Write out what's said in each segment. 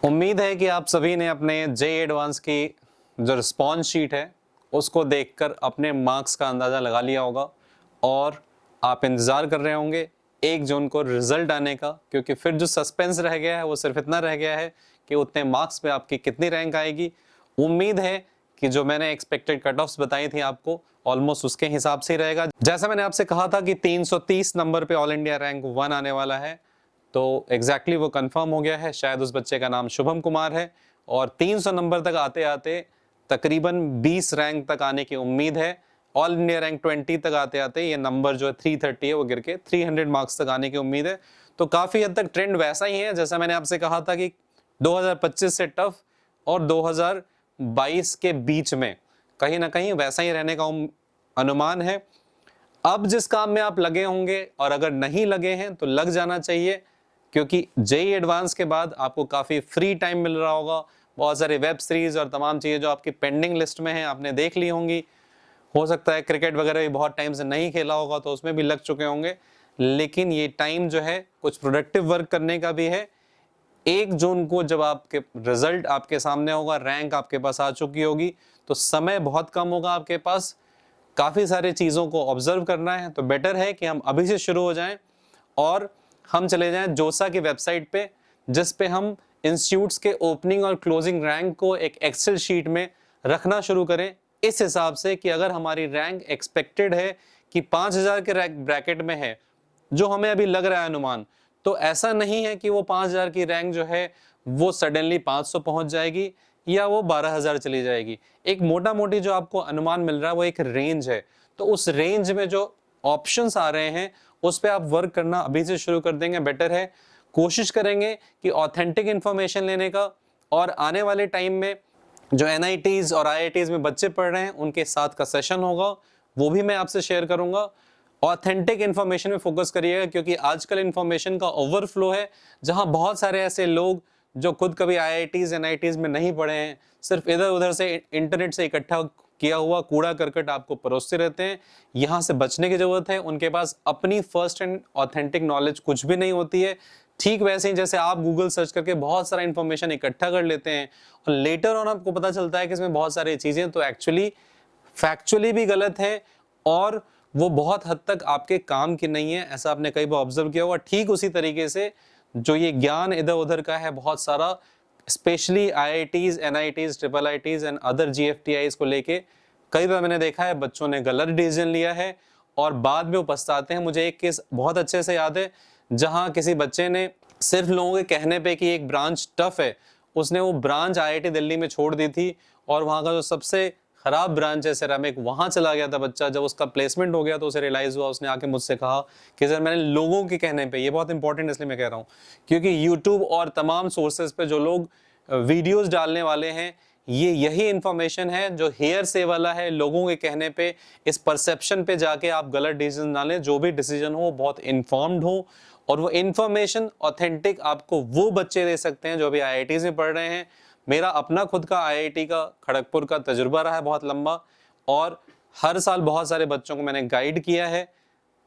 उम्मीद है कि आप सभी ने अपने जेईई एडवांस की जो रिस्पॉन्स शीट है उसको देखकर अपने मार्क्स का अंदाज़ा लगा लिया होगा और आप इंतज़ार कर रहे होंगे 1 जून को रिजल्ट आने का, क्योंकि फिर जो सस्पेंस रह गया है वो सिर्फ इतना रह गया है कि उतने मार्क्स पे आपकी कितनी रैंक आएगी। उम्मीद है कि जो मैंने एक्सपेक्टेड कट ऑफ्स बताई थी आपको ऑलमोस्ट उसके हिसाब से ही रहेगा। जैसा मैंने आपसे कहा था कि 330 नंबर पे ऑल इंडिया रैंक 1 आने वाला है, तो एग्जैक्टली वो कंफर्म हो गया है। शायद उस बच्चे का नाम शुभम कुमार है और 300 नंबर तक आते आते तकरीबन 20 रैंक तक आने की उम्मीद है। ऑल इंडिया रैंक 20 तक आते आते ये नंबर जो है 330 है वो गिर के 300 मार्क्स तक आने की उम्मीद है। तो काफ़ी हद तक ट्रेंड वैसा ही है जैसा मैंने आपसे कहा था कि 2025 से टफ और 2022 के बीच में कहीं ना कहीं वैसा ही रहने का अनुमान है। अब जिस काम में आप लगे होंगे और अगर नहीं लगे हैं तो लग जाना चाहिए, क्योंकि जेईई एडवांस के बाद आपको काफ़ी फ्री टाइम मिल रहा होगा। बहुत सारे वेब सीरीज और तमाम चीज़ें जो आपकी पेंडिंग लिस्ट में हैं आपने देख ली होंगी। हो सकता है क्रिकेट वगैरह भी बहुत टाइम से नहीं खेला होगा तो उसमें भी लग चुके होंगे, लेकिन ये टाइम जो है कुछ प्रोडक्टिव वर्क करने का भी है। 1 जून को जब आपके रिजल्ट आपके सामने होगा, रैंक आपके पास आ चुकी होगी, तो समय बहुत कम होगा आपके पास। काफ़ी सारी चीज़ों को ऑब्जर्व करना है, तो बेटर है कि हम अभी से शुरू हो जाएं और हम चले जाएं जोसा की वेबसाइट पे, जिस पे हम इंस्टीट्यूट्स के ओपनिंग और क्लोजिंग रैंक को एक एक्सेल शीट में रखना शुरू करें, इस हिसाब से कि अगर हमारी रैंक एक्सपेक्टेड है कि 5000 के रैंक ब्रैकेट में है, जो हमें अभी लग रहा है अनुमान, तो ऐसा नहीं है कि वो 5000 की रैंक जो है वो सडनली 500 पहुंच जाएगी या वो 12000 चली जाएगी। एक मोटा मोटी जो आपको अनुमान मिल रहा है वो एक रेंज है, तो उस रेंज में जो ऑप्शंस आ रहे हैं उस पर आप वर्क करना अभी से शुरू कर देंगे, बेटर है। कोशिश करेंगे कि ऑथेंटिक इंफॉर्मेशन लेने का, और आने वाले टाइम में जो एनआईटीज और आईआईटीज में बच्चे पढ़ रहे हैं उनके साथ का सेशन होगा, वो भी मैं आपसे शेयर करूंगा। ऑथेंटिक इंफॉर्मेशन में फोकस करिएगा, क्योंकि आजकल इंफॉर्मेशन का ओवरफ्लो है, जहां बहुत सारे ऐसे लोग जो खुद कभी आईआईटीज एनआईटीज में नहीं पढ़े हैं, सिर्फ इधर उधर से इंटरनेट से इकट्ठा किया हुआ कूड़ा करकट आपको परोसते रहते हैं। यहाँ से बचने की जरूरत है। उनके पास अपनी फर्स्ट एंड ऑथेंटिक नॉलेज कुछ भी नहीं होती है। ठीक वैसे ही जैसे आप गूगल सर्च करके बहुत सारा इंफॉर्मेशन इकट्ठा कर लेते हैं और लेटर ऑन आपको पता चलता है कि इसमें बहुत सारी चीजें तो एक्चुअली फैक्चुअली भी गलत है और वो बहुत हद तक आपके काम की नहीं है, ऐसा आपने कई बार ऑब्जर्व किया होगा। ठीक उसी तरीके से जो ये ज्ञान इधर उधर का है बहुत सारा, specially IITs NITs triple ITs and other GFTIs को लेके कई बार मैंने देखा है बच्चों ने गलत डिसीजन लिया है और बाद में वो पछताते हैं। मुझे एक केस बहुत अच्छे से याद है, जहां किसी बच्चे ने सिर्फ लोगों के कहने पे कि एक ब्रांच टफ है, उसने वो ब्रांच आईआईटी दिल्ली में छोड़ दी थी और वहां का जो सबसे खराब ब्रांच है सिरेमिक, वहां चला गया था बच्चा। जब उसका प्लेसमेंट हो गया तो उसे रियलाइज हुआ, उसने आके मुझसे कहा कि सर मैंने लोगों के कहने पे, ये बहुत इंपॉर्टेंट इसलिए मैं कह रहा हूँ क्योंकि यूट्यूब और तमाम सोर्सेज पे जो लोग वीडियोस डालने वाले हैं, ये यही इंफॉर्मेशन है जो हेयर से वाला है। लोगों के कहने पे, इस परसेप्शन पे जाके आप गलत डिसीजन ना लें। जो भी डिसीजन हो बहुत इन्फॉर्म्ड हो, और वो इन्फॉर्मेशन ऑथेंटिक आपको वो बच्चे दे सकते हैं जो अभी आईआईटी में पढ़ रहे हैं। मेरा अपना खुद का आईआईटी का खड़गपुर का तजुर्बा रहा है बहुत लंबा, और हर साल बहुत सारे बच्चों को मैंने गाइड किया है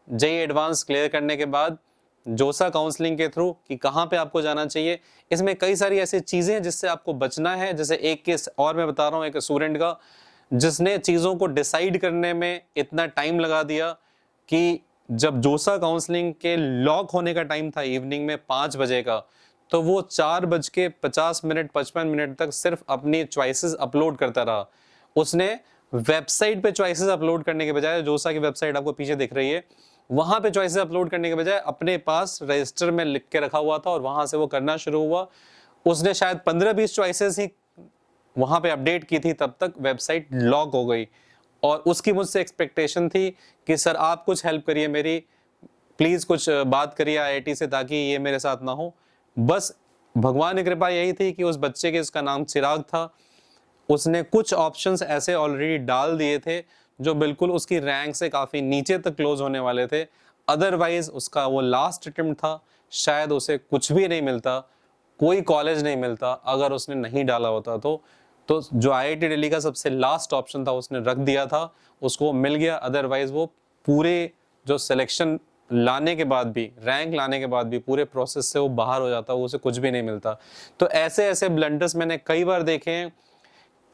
जेईई एडवांस क्लियर करने के बाद जोसा काउंसलिंग के थ्रू कि कहाँ पे आपको जाना चाहिए। इसमें कई सारी ऐसी चीजें हैं जिससे आपको बचना है। जैसे एक केस और मैं बता रहा हूँ, एक स्टूडेंट का जिसने चीजों को डिसाइड करने में इतना टाइम लगा दिया कि जब जोसा काउंसलिंग के लॉक होने का टाइम था इवनिंग में 5 बजे का, तो वो 4:50 55 मिनट तक सिर्फ अपनी चॉइसेस अपलोड करता रहा। उसने वेबसाइट पे चॉइसेस अपलोड करने के बजाय, जोसा की वेबसाइट आपको पीछे दिख रही है, वहां पे चॉइसेस अपलोड करने के बजाय अपने पास रजिस्टर में लिख के रखा हुआ था और वहां से वो करना शुरू हुआ। उसने शायद 15-20 चॉइसेस ही वहां पे अपडेट की थी, तब तक वेबसाइट लॉक हो गई। और उसकी मुझसे एक्सपेक्टेशन थी कि सर आप कुछ हेल्प करिए मेरी, प्लीज कुछ बात करिए आईआईटी से ताकि ये मेरे साथ ना हो। बस भगवान की कृपा यही थी कि उस बच्चे के, उसका नाम चिराग था, उसने कुछ ऑप्शंस ऐसे ऑलरेडी डाल दिए थे जो बिल्कुल उसकी रैंक से काफी नीचे तक क्लोज होने वाले थे। अदरवाइज उसका वो लास्ट अटेम्प्ट था, शायद उसे कुछ भी नहीं मिलता, कोई कॉलेज नहीं मिलता अगर उसने नहीं डाला होता। तो जो आईआईटी दिल्ली का सबसे लास्ट ऑप्शन था उसने रख दिया था, उसको मिल गया। अदरवाइज वो पूरे जो सिलेक्शन लाने के बाद भी, रैंक लाने के बाद भी पूरे प्रोसेस से वो बाहर हो जाता है, उसे कुछ भी नहीं मिलता। तो ऐसे ऐसे ब्लंडर्स मैंने कई बार देखे हैं।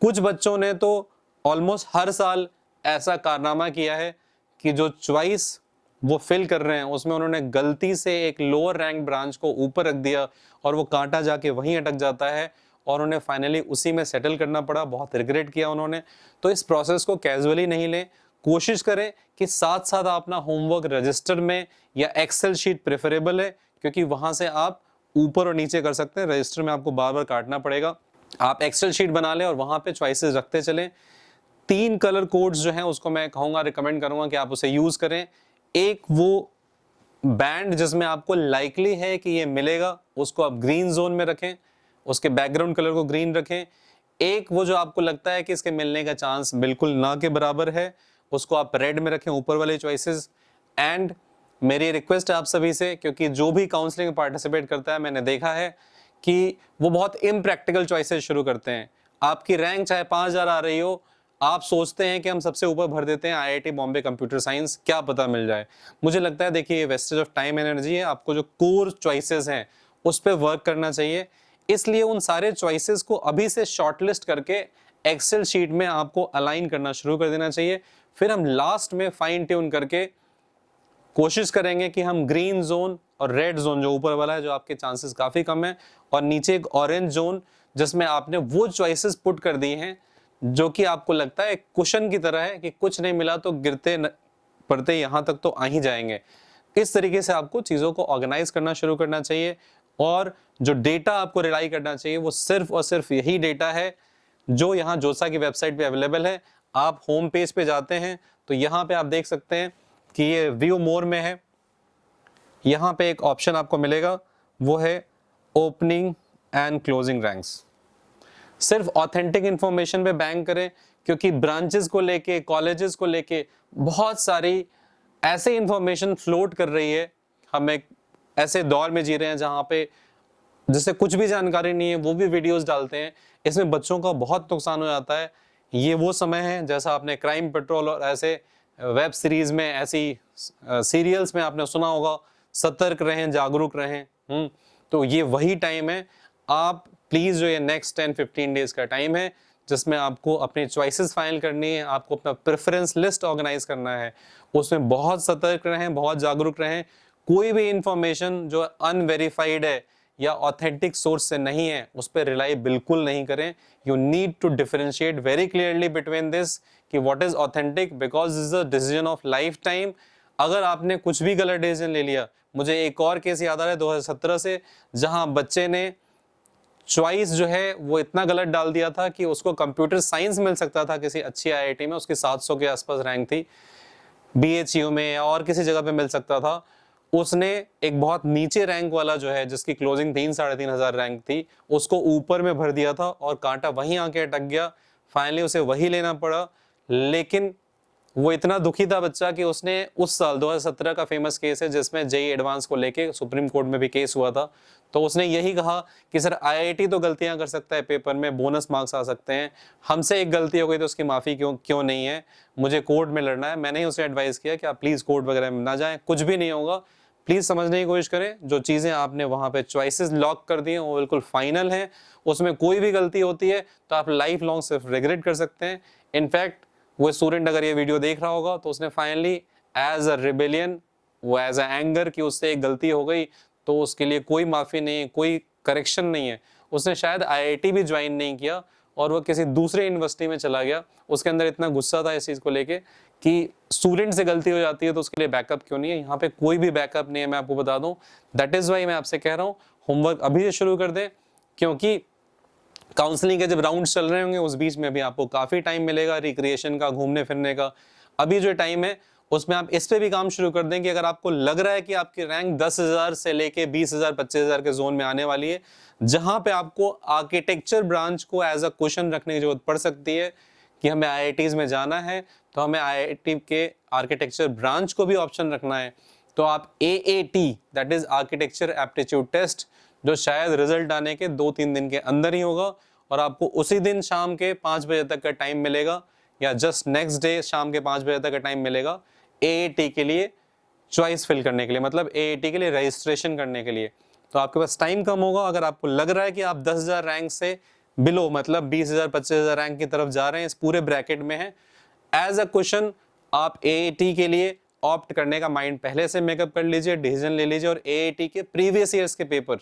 कुछ बच्चों ने तो ऑलमोस्ट हर साल ऐसा कारनामा किया है कि जो चॉइस वो फिल कर रहे हैं उसमें उन्होंने गलती से एक लोअर रैंक ब्रांच को ऊपर रख दिया और वो कांटा जाके वहीं अटक जाता है और उन्हें फाइनली उसी में सेटल करना पड़ा। बहुत रिग्रेट किया उन्होंने। तो इस प्रोसेस को कैजुअली नहीं लें, कोशिश करें कि साथ साथ अपना होमवर्क रजिस्टर में या एक्सेल शीट प्रेफरेबल है, क्योंकि वहां से आप ऊपर और नीचे कर सकते हैं। रजिस्टर में आपको बार बार काटना पड़ेगा। आप एक्सेल शीट बना लें और वहां पे चॉइसेस रखते चलें। 3 कलर कोड्स जो हैं उसको मैं कहूँगा, रिकमेंड करूँगा कि आप उसे यूज़ करें। एक वो बैंड जिसमें आपको लाइकली है कि ये मिलेगा, उसको आप ग्रीन जोन में रखें, उसके बैकग्राउंड कलर को ग्रीन रखें। एक वो जो आपको लगता है कि इसके मिलने का चांस बिल्कुल ना के बराबर है, उसको आप रेड में रखें, ऊपर वाले चॉइसेस। एंड मेरी रिक्वेस्ट है आप सभी से, क्योंकि जो भी काउंसलिंग में पार्टिसिपेट करता है मैंने देखा है कि वो बहुत इम्प्रैक्टिकल चॉइसेस शुरू करते हैं। आपकी रैंक चाहे 5000 आ रही हो, आप सोचते हैं कि हम सबसे ऊपर भर देते हैं आईआईटी बॉम्बे कंप्यूटर साइंस, क्या पता मिल जाए। मुझे लगता है देखिए ये वेस्टेज ऑफ टाइम एनर्जी है। आपको जो कोर चॉइसेस हैं उस पर वर्क करना चाहिए। इसलिए उन सारे चॉइसेस को अभी से शॉर्टलिस्ट करके एक्सेल शीट में आपको अलाइन करना शुरू कर देना चाहिए। फिर हम लास्ट में फाइन ट्यून करके कोशिश करेंगे कि हम ग्रीन जोन और रेड जोन, जो ऊपर वाला है जो आपके चांसेस काफी कम है, और नीचे एक ऑरेंज जोन जिसमें आपने वो चॉइसेस पुट कर दी हैं जो कि आपको लगता है कुशन की तरह है कि कुछ नहीं मिला तो गिरते पड़ते यहां तक तो आ ही जाएंगे। इस तरीके से आपको चीजों को ऑर्गेनाइज करना शुरू करना चाहिए। और जो डेटा आपको रिलाई करना चाहिए वो सिर्फ और सिर्फ यही डेटा है जो यहाँ जोसा की वेबसाइट पे अवेलेबल है। आप होम पेज पे जाते हैं तो यहाँ पे आप देख सकते हैं कि ये व्यू मोर में है। यहाँ पे एक ऑप्शन आपको मिलेगा, वो है ओपनिंग एंड क्लोजिंग रैंक्स। सिर्फ ऑथेंटिक इंफॉर्मेशन पे बैंक करें, क्योंकि ब्रांचेस को लेके, कॉलेजेस को लेके बहुत सारी ऐसे इंफॉर्मेशन फ्लोट कर रही है। हम एक ऐसे दौर में जी रहे हैं जहाँ पे जिससे कुछ भी जानकारी नहीं है वो भी वीडियोस डालते हैं। इसमें बच्चों का बहुत नुकसान हो जाता है। ये वो समय है, जैसा आपने क्राइम पेट्रोल और ऐसे वेब सीरीज में, ऐसी सीरियल्स में आपने सुना होगा, सतर्क रहें, जागरूक रहें। तो ये वही टाइम है। आप प्लीज जो ये नेक्स्ट 10-15 डेज का टाइम है जिसमें आपको अपनी चॉइसेस फाइनल करनी है, आपको अपना प्रेफरेंस लिस्ट ऑर्गेनाइज करना है, उसमें बहुत सतर्क रहें, बहुत जागरूक रहें। कोई भी इंफॉर्मेशन जो अनवेरीफाइड है या ऑथेंटिक सोर्स से नहीं है उस पर रिलाई बिल्कुल नहीं करें। You need to differentiate very clearly between this कि what is authentic, because this is a decision of life time. अगर आपने कुछ भी गलत डिसीजन ले लिया, मुझे एक और केस याद आ रहा है 2017 से, जहां बच्चे ने चॉइस जो है वो इतना गलत डाल दिया था कि उसको कंप्यूटर साइंस मिल सकता था किसी अच्छी आईआईटी में, उसकी 700 के आसपास रैंक थी, बीएचयू में या और किसी जगह पे मिल सकता था। उसने एक बहुत नीचे रैंक वाला जो है, जिसकी क्लोजिंग 3-3.5 हजार रैंक थी, उसको ऊपर में भर दिया था और कांटा वहीं आके अटक गया। फाइनली उसे वही लेना पड़ा। लेकिन वो इतना दुखी था बच्चा कि उसने उस साल 2017 का फेमस केस है जिसमें जेई एडवांस को लेके सुप्रीम कोर्ट में भी केस हुआ था, तो उसने यही कहा कि सर आईआईटी तो गलतियां कर सकता है, पेपर में बोनस मार्क्स आ सकते हैं, हमसे एक गलती हो गई तो उसकी माफी क्यों नहीं है, मुझे कोर्ट में लड़ना है। मैंने ही उसे एडवाइस किया कि आप प्लीज कोर्ट वगैरह में ना जाएं, कुछ भी नहीं होगा, प्लीज समझने की कोशिश करें। जो चीजें आपने वहां पे चॉइसेस लॉक कर दी हैं वो बिल्कुल फाइनल है, उसमें कोई भी गलती होती है तो आप लाइफ लॉन्ग सिर्फ रिग्रेट कर सकते हैं। इनफैक्ट वो स्टूडेंट अगर ये वीडियो देख रहा होगा तो उसने फाइनली एज अ रिबेलियन, वो एज अ एंगर कि उससे एक गलती हो गई, तो उसके लिए कोई माफी नहीं है, कोई करेक्शन नहीं है। उसने शायद आईआईटी भी ज्वाइन नहीं किया और वो किसी दूसरे यूनिवर्सिटी में चला गया। उसके अंदर इतना गुस्सा था इस चीज को लेके कि स्टूडेंट से गलती हो जाती है तो उसके लिए बैकअप क्यों नहीं है। यहाँ पे कोई भी बैकअप नहीं है, मैं आपको बता दूं। दैट इज वाई मैं आपसे कह रहा हूँ होमवर्क अभी से शुरू कर दें, क्योंकि काउंसलिंग के जब राउंड चल रहे होंगे उस बीच में भी आपको काफी टाइम मिलेगा रिक्रिएशन का, घूमने फिरने का। अभी जो टाइम है उसमें आप इस पे भी काम शुरू कर दें कि अगर आपको लग रहा है कि आपकी रैंक 10,000 से लेके 20,000 25,000 के जोन में आने वाली है, जहां पे आपको आर्किटेक्चर ब्रांच को एज अ क्वेश्चन रखने की जरूरत पड़ सकती है कि हमें आईआईटीज में जाना है, तो हमें आईआईटी के आर्किटेक्चर ब्रांच को भी ऑप्शन रखना है, तो आप AAT that is architecture aptitude test, जो शायद रिजल्ट आने के 2-3 दिन के अंदर ही होगा और आपको उसी दिन शाम के 5 बजे तक का टाइम मिलेगा या जस्ट नेक्स्ट डे शाम के 5 बजे तक का टाइम मिलेगा एएटी के लिए चॉइस फिल करने के लिए, मतलब AAT के लिए रजिस्ट्रेशन करने के लिए। तो आपके पास टाइम कम होगा। अगर आपको लग रहा है कि आप 10,000 रैंक से बिलो, मतलब 20,000 25,000 रैंक की तरफ जा रहे हैं, इस पूरे ब्रैकेट में है, एज अ क्वेश्चन आप AAT के लिए ऑप्ट करने का माइंड पहले से मेकअप कर लीजिए, डिसीजन ले लीजिए। और AAT के प्रीवियस ईयर्स के पेपर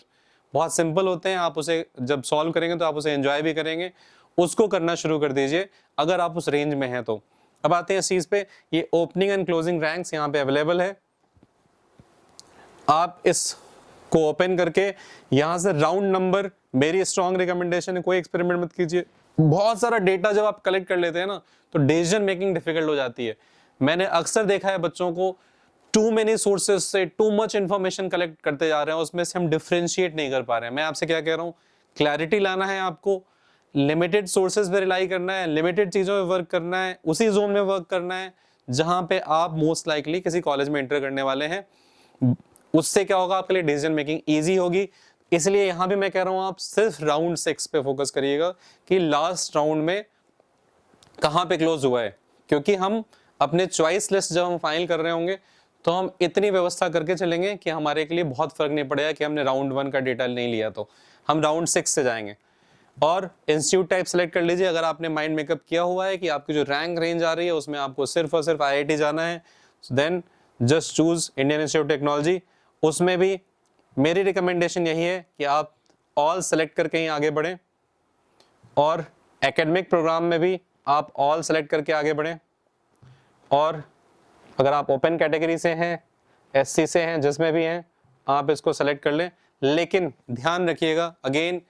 बहुत सिंपल होते हैं, आप उसे जब सॉल्व करेंगे तो आप उसे एंजॉय भी करेंगे, उसको करना शुरू कर दीजिए अगर आप उस रेंज में हैं तो। अब आते हैं इस चीज पे, ये ओपनिंग एंड क्लोजिंग रैंक्स यहाँ पे अवेलेबल है। आप इसको ओपन करके यहाँ से राउंड नंबर, मेरी स्ट्रॉन्ग रिकमेंडेशन है कोई एक्सपेरिमेंट मत कीजिए। बहुत सारा डेटा जब आप कलेक्ट कर लेते हैं ना तो डिसीजन मेकिंग डिफिकल्ट हो जाती है। मैंने अक्सर देखा है बच्चों को टू मेनी सोर्सेस से टू मच इंफॉर्मेशन कलेक्ट करते जा रहे हैं, उसमें से हम डिफरेंशिएट नहीं कर पा रहे हैं। मैं आपसे क्या कह रहा हूँ, क्लैरिटी लाना है आपको, लिमिटेड सोर्सेज पे रिलाई करना है, लिमिटेड चीजों में वर्क करना है, उसी जोन में वर्क करना है जहां पे आप मोस्ट लाइकली किसी कॉलेज में एंटर करने वाले हैं। उससे क्या होगा, आपके लिए डिसीजन मेकिंग इजी होगी। इसलिए यहां भी मैं कह रहा हूं आप सिर्फ राउंड 6 पे फोकस करिएगा कि लास्ट राउंड में कहां पे क्लोज हुआ है, क्योंकि हम अपने चॉइस लिस्ट जब हम फाइनल कर रहे होंगे तो हम इतनी व्यवस्था करके चलेंगे कि हमारे के लिए बहुत फर्क नहीं पड़ेगा कि हमने राउंड 1 का डेटा नहीं लिया, तो हम राउंड 6 से जाएंगे। और इंस्टीट्यूट टाइप सेलेक्ट कर लीजिए। अगर आपने माइंड मेकअप किया हुआ है कि आपकी जो रैंक रेंज आ रही है उसमें आपको सिर्फ और सिर्फ IIT जाना है, then just choose Indian institute technology. उसमें भी मेरी रिकमेंडेशन यही है कि आप ऑल सेलेक्ट करके ही आगे बढ़ें, और एकेडमिक प्रोग्राम में भी आप ऑल सेलेक्ट करके आगे बढ़ें। और अगर आप ओपन कैटेगरी से हैं, SC से हैं, जिसमें भी हैं, आप इसको सेलेक्ट कर लें। लेकिन ध्यान रखिएगा, अगेन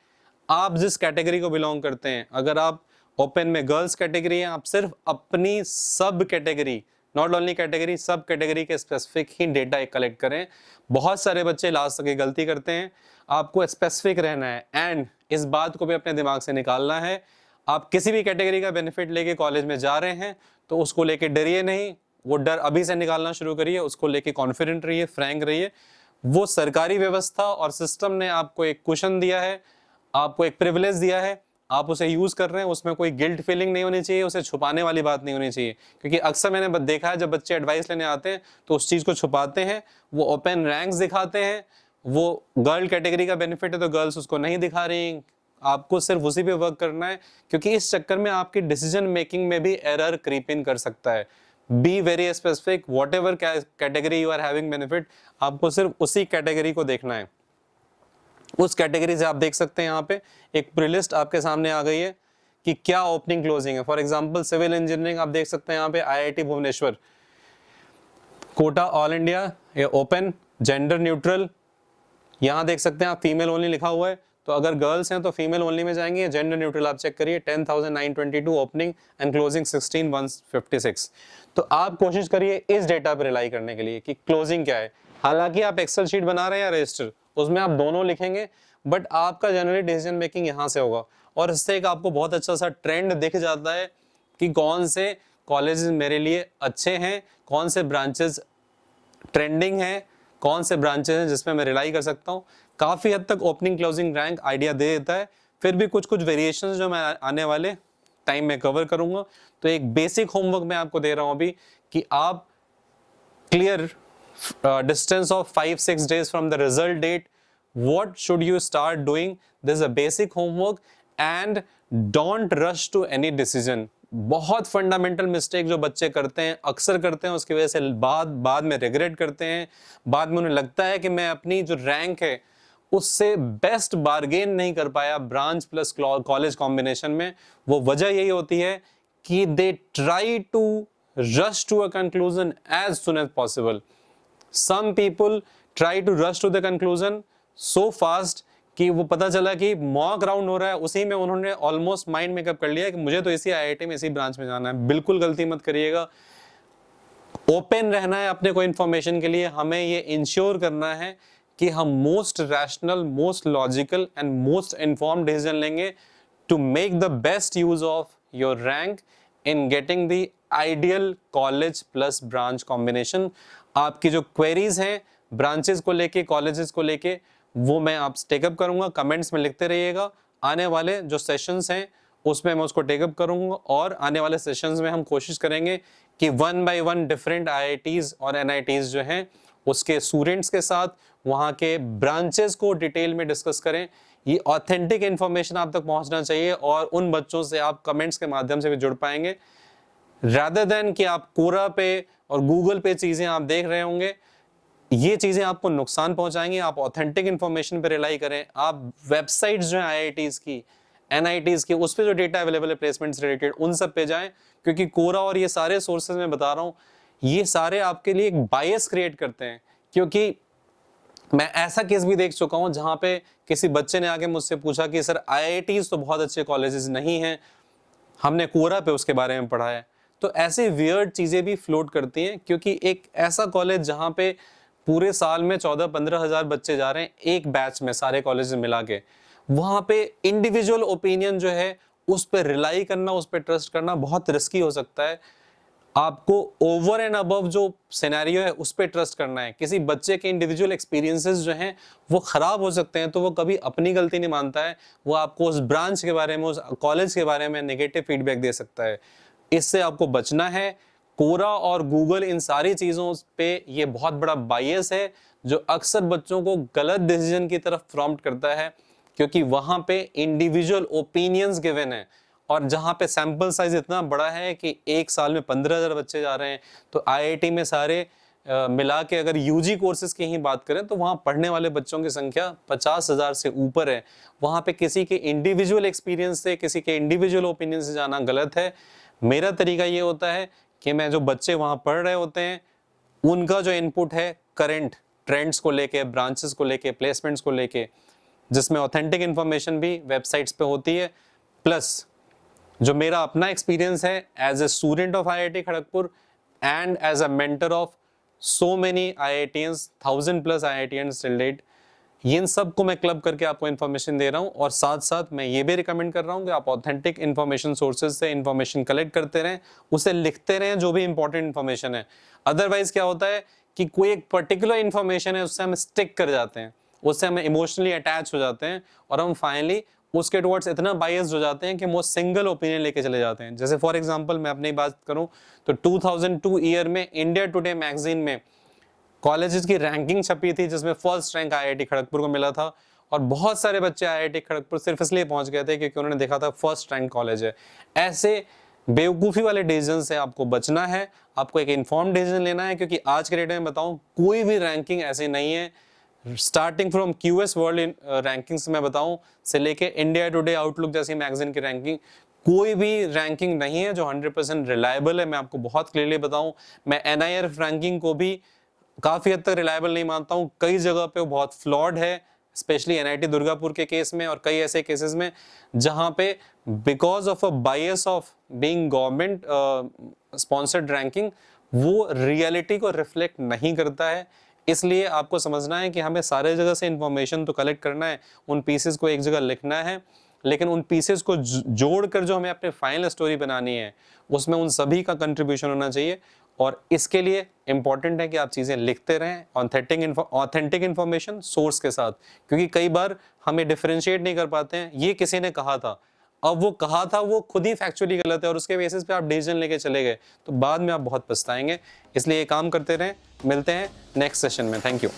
आप जिस कैटेगरी को बिलोंग करते हैं, अगर आप ओपन में गर्ल्स कैटेगरी है, आप सिर्फ अपनी सब कैटेगरी, नॉट ओनली कैटेगरी, सब कैटेगरी के स्पेसिफिक ही डेटा कलेक्ट करें। बहुत सारे बच्चे लास्ट तक ये गलती करते हैं। आपको स्पेसिफिक रहना है, एंड इस बात को भी अपने दिमाग से निकालना है, आप किसी भी कैटेगरी का बेनिफिट लेके कॉलेज में जा रहे हैं तो उसको लेके डरिए नहीं, वो डर अभी से निकालना शुरू करिए, उसको लेके कॉन्फिडेंट रहिए, फ्रैंक रहिए। वो सरकारी व्यवस्था और सिस्टम ने आपको एक कुशन दिया है, आपको एक प्रिविलेज दिया है, आप उसे यूज कर रहे हैं, उसमें कोई गिल्ट फीलिंग नहीं होनी चाहिए, उसे छुपाने वाली बात नहीं होनी चाहिए। क्योंकि अक्सर मैंने देखा है जब बच्चे एडवाइस लेने आते हैं तो उस चीज को छुपाते हैं, वो ओपन रैंक्स दिखाते हैं, वो गर्ल कैटेगरी का बेनिफिट है तो गर्ल्स उसको नहीं दिखा रही। आपको सिर्फ उसी पे वर्क करना है, क्योंकि इस चक्कर में आपकी डिसीजन मेकिंग में भी एरर क्रीप इन कर सकता है। Be very specific, whatever category you are having benefit, आपको सिर्फ उसी कैटेगरी को देखना है। उस कैटेगरी से आप देख सकते हैं यहाँ पे एक पूरी लिस्ट आपके सामने आ गई है कि क्या ओपनिंग क्लोजिंग है। फॉर एग्जांपल सिविल इंजीनियरिंग आप देख सकते हैं यहाँ पे IIT Bhubaneswar, quota all India, ये ओपन, जेंडर न्यूट्रल, यहाँ देख सकते हैं आप फीमेल ओनली लिखा हुआ है, तो अगर गर्ल्स हैं तो फीमेल ओनली में जाएंगे। जेंडर न्यूट्रल आप चेक करिए, 10,922 ओपनिंग एंड क्लोजिंग 16,156। तो आप कोशिश करिए इस डेटा पर रिलाई करने के लिए कि क्लोजिंग क्या है। हालांकि आप एक्सेल शीट बना रहे हैं या रजिस्टर, उसमें आप दोनों लिखेंगे, बट आपका जनरली डिसीजन मेकिंग यहाँ से होगा। और इससे एक आपको बहुत अच्छा सा ट्रेंड दिख जाता है कि कौन से कॉलेजेस मेरे लिए अच्छे हैं, कौन से ब्रांचेस ट्रेंडिंग हैं, कौन से ब्रांचेस हैं जिसमें मैं रिलाई कर सकता हूँ। काफी हद तक ओपनिंग क्लोजिंग रैंक आइडिया दे देता है। फिर भी कुछ कुछ वेरिएशंस जो मैं आने वाले टाइम में कवर करूंगा। तो एक बेसिक होमवर्क मैं आपको दे रहा हूं अभी कि आप clear distance of 5-6 days from the result date, what should you start doing? This is a basic homework and don't rush to any decision. बहुत फंडामेंटल मिस्टेक जो बच्चे करते हैं, अक्सर करते हैं, उसकी वजह से बाद में रिग्रेट करते हैं। बाद में उन्हें लगता है कि मैं अपनी जो रैंक है उससे बेस्ट बार्गेन नहीं कर पाया ब्रांच प्लस कॉलेज कॉम्बिनेशन में। वो वजह यही होती है कि they try to rush to a conclusion as soon as possible. Some people try to rush to the conclusion so fast कि वो पता चला कि मॉक राउंड हो रहा है, उसी में उन्होंने ऑलमोस्ट माइंड मेकअप कर लिया कि मुझे तो इसी IIT में इसी ब्रांच में जाना है। बिल्कुल गलती मत करिएगा। ओपन रहना है अपने को इन्फॉर्मेशन के लिए। हमें ये इंश्योर करना है कि हम most rational, most logical and most informed decision लेंगे to make the best use of your rank in getting the ideal college plus branch combination. आपकी जो क्वेरीज हैं ब्रांचेस को लेके, कॉलेजेस को लेके, वो मैं आप टेकअप करूंगा। कमेंट्स में लिखते रहिएगा। आने वाले जो सेशंस हैं उसमें मैं उसको टेकअप करूंगा, और आने वाले सेशंस में हम कोशिश करेंगे कि 1 by 1 डिफरेंट IITs और NITs जो हैं उसके स्टूडेंट्स के साथ, वहाँ के ब्रांचेस को डिटेल में डिस्कस करें। ये ऑथेंटिक इन्फॉर्मेशन आप तक पहुंचना चाहिए और उन बच्चों से आप कमेंट्स के माध्यम से भी जुड़ पाएंगे, रादर देन कि आप कोरा पे और गूगल पे चीजें आप देख रहे होंगे। ये चीजें आपको नुकसान पहुंचाएंगी। आप ऑथेंटिक इन्फॉर्मेशन पे रिलाई करें। आप वेबसाइट्स जो है आईआईटीज की, एनआईटीज की, उस पे जो डेटा अवेलेबल है प्लेसमेंट्स रिलेटेड, उन सब पे जाएं, क्योंकि कोरा और ये सारे सोर्सेज मैं बता रहा हूँ, ये सारे आपके लिए एक बायस क्रिएट करते हैं। क्योंकि मैं ऐसा केस भी देख चुका हूं जहां पे किसी बच्चे ने आके मुझसे पूछा कि सर आईआईटीज तो बहुत अच्छे कॉलेजेस नहीं हैं, हमने कोरा पे उसके बारे में पढ़ा है। तो ऐसे वियर्ड चीजें भी फ्लोट करती हैं, क्योंकि एक ऐसा कॉलेज जहां पे पूरे साल में 14-15 हजार बच्चे जा रहे हैं एक बैच में, सारे कॉलेज मिला के, वहां पे इंडिविजुअल ओपिनियन जो है उस पर रिलाई करना, उस पर ट्रस्ट करना बहुत रिस्की हो सकता है। आपको ओवर एंड अबव जो सिनेरियो है उस पर ट्रस्ट करना है। किसी बच्चे के इंडिविजुअल एक्सपीरियंसेस जो हैं वो खराब हो सकते हैं, तो वो कभी अपनी गलती नहीं मानता है, वो आपको उस ब्रांच के बारे में, उस कॉलेज के बारे में नेगेटिव फीडबैक दे सकता है। इससे आपको बचना है। कोरा और गूगल, इन सारी चीजों पे ये बहुत बड़ा बायस है जो अक्सर बच्चों को गलत डिसीजन की तरफ प्रॉम्प्ट करता है, क्योंकि वहां पे इंडिविजुअल ओपिनियंस गिवन है। और जहां पे सैंपल साइज इतना बड़ा है कि एक साल में 15,000 बच्चे जा रहे हैं, तो आईआईटी में सारे मिला के अगर यूजी कोर्सेज की ही बात करें तो वहां पढ़ने वाले बच्चों की संख्या 50,000 से ऊपर है। वहां पे किसी के इंडिविजुअल एक्सपीरियंस से, किसी के इंडिविजुअल ओपिनियन से जाना गलत है। मेरा तरीका ये होता है कि मैं जो बच्चे वहां पढ़ रहे होते हैं उनका जो इनपुट है करंट ट्रेंड्स को लेके, ब्रांचेस को लेके, प्लेसमेंट्स को लेके, जिसमें ऑथेंटिक इन्फॉर्मेशन भी वेबसाइट्स पे होती है, प्लस जो मेरा अपना एक्सपीरियंस है as a student of IIT Kharagpur and as a mentor of so many IITians, 1000+ IITians till date, इन सब को मैं क्लब करके आपको इन्फॉर्मेशन दे रहा हूँ। और साथ साथ मैं ये भी रिकमेंड कर रहा हूँ कि आप ऑथेंटिक इन्फॉर्मेशन सोर्सेज से इन्फॉर्मेशन कलेक्ट करते रहें, उसे लिखते रहें जो भी इंपॉर्टेंट इन्फॉर्मेशन है। अदरवाइज क्या होता है कि कोई एक पर्टिकुलर इन्फॉर्मेशन है उससे हम स्टिक कर जाते हैं, उससे हम इमोशनली अटैच हो जाते हैं और हम फाइनली उसके टुवर्ड्स इतना बायस्ड हो जाते हैं कि वो सिंगल ओपिनियन लेके चले जाते हैं। जैसे फॉर एग्जांपल मैं अपनी बात करूं तो 2002 ईयर में इंडिया टुडे मैगजीन में कॉलेजेस की रैंकिंग छपी थी, जिसमें फर्स्ट रैंक आईआईटी खड़गपुर को मिला था। और बहुत सारे बच्चे आईआईटी खड़गपुर सिर्फ इसलिए पहुंच गए थे क्योंकि उन्होंने देखा था फर्स्ट रैंक कॉलेज है। ऐसे बेवकूफ़ी वाले डिसीजन से आपको बचना है, आपको एक इन्फॉर्म्ड डिसीजन लेना है, क्योंकि आज के डेट में बताऊं कोई भी रैंकिंग ऐसी नहीं है, starting from QS world rankings में बताऊं से लेके इंडिया टुडे, आउटलुक जैसी मैगजीन की रैंकिंग, कोई भी रैंकिंग नहीं है जो 100% रिलायबल है। मैं आपको बहुत क्लियरली बताऊं, मैं एनआईआरएफ रैंकिंग को भी काफी हद तक रिलायबल नहीं मानता हूं। कई जगह पे वो बहुत फ्लॉड है, स्पेशली एनआईटी दुर्गापुर के केस में और कई ऐसे केसेस में जहां पे because of a bias of being government sponsored ranking, वो रियलिटी को रिफ्लेक्ट नहीं करता है। इसलिए आपको समझना है कि हमें सारे जगह से इंफॉर्मेशन तो कलेक्ट करना है, उन पीसेस को एक जगह लिखना है, लेकिन उन पीसेस को जोड़कर जो हमें अपने फाइनल स्टोरी बनानी है उसमें उन सभी का कंट्रीब्यूशन होना चाहिए। और इसके लिए इंपॉर्टेंट है कि आप चीज़ें लिखते रहें ऑथेंटिक इन्फॉर्मेशन सोर्स के साथ, क्योंकि कई बार हमें डिफरेंशिएट नहीं कर पाते हैं। ये किसी ने कहा था, अब वो कहा था वो खुद ही फैक्चुअली गलत है और उसके बेसिस पे आप डिसीजन लेके चले गए तो बाद में आप बहुत पछताएंगे। इसलिए ये काम करते रहें। मिलते हैं नेक्स्ट सेशन में। Thank you.